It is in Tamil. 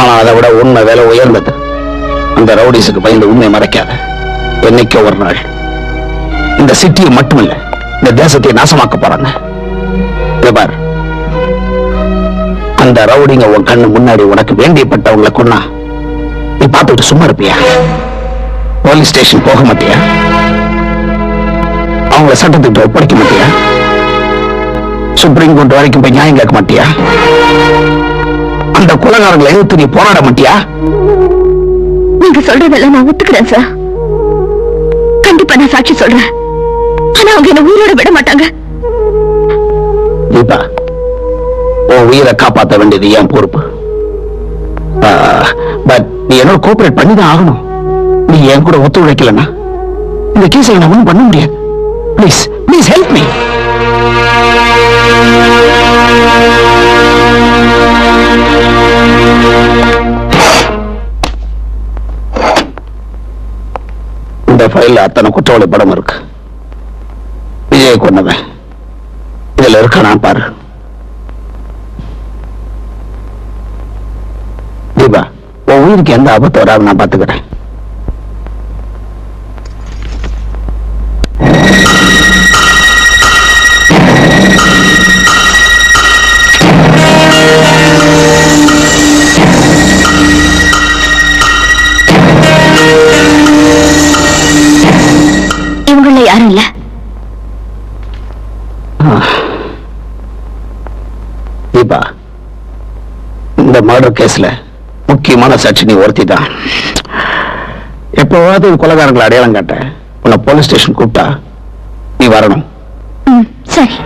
ஆனா அதை விட உண்மை விலை உயர்ந்தது. அந்த ரவுடிஸுக்கு பயந்து உண்மையை மறைக்காத. என்னைக்கோ ஒரு நாள் இந்த சிட்டியை மட்டுமில்ல, இந்த தேசத்தை நாசமாக்க போறாங்க. இங்க பார், அந்த ரவுடிங்க உன் கண்ணு முன்னாடி உனக்கு வேண்டியப்பட்டவங்களை கொன்னா நீ பார்த்துட்டு சும்மா இருப்பியா? போலீஸ் ஸ்டேஷன் போக மாட்டியா? அவங்கள சட்டத்துக்கு ஒப்படைக்க மாட்டியா? சுப்ரீம் கோர்ட் வரைக்கும் போய் நியாயம் கேட்க மாட்டியா? அந்த கொலைகாரங்களை எதிர்த்து நீ போராட மாட்டியா? நீங்க சொல்றதெல்லாம் நான் ஒத்துக்கிறேன் சார். கண்டிப்பா நான் சாட்சி சொல்றேன். ஆனா அவங்க என்ன உயிரோட விட மாட்டாங்க. தீபா, உன் உயிரை காப்பாற்ற வேண்டியது என் பொறுப்பு. பட் நீ என்னோட கோஆபரேட் பண்ணிதான் ஆகணும். நீ என் கூட ஒத்துழைக்கலன்னா இந்த கேஸை நான் ஒன்றும் பண்ண முடியாது. Please please help me. இந்த ஃபைல்ல அத்தனை குற்றவாளி படம் இருக்கு. விஜய் கொன்னவன் இதுல இருக்க நான் பாரு. தீபா, உன் உயிருக்கு எந்த ஆபத்து வராது நான் பாத்துக்கிறேன். இவங்கள யாரும் இல்ல. தீபா, இந்த மர்டர் கேஸ்ல முக்கியமான சாட்சி நீ ஒருத்தி தான். எப்பவாவது கொலைகாரங்களை அடையாளம் காட்ட உன்னை போலீஸ் ஸ்டேஷன் கூப்பிட்டா நீ வரணும். சரி.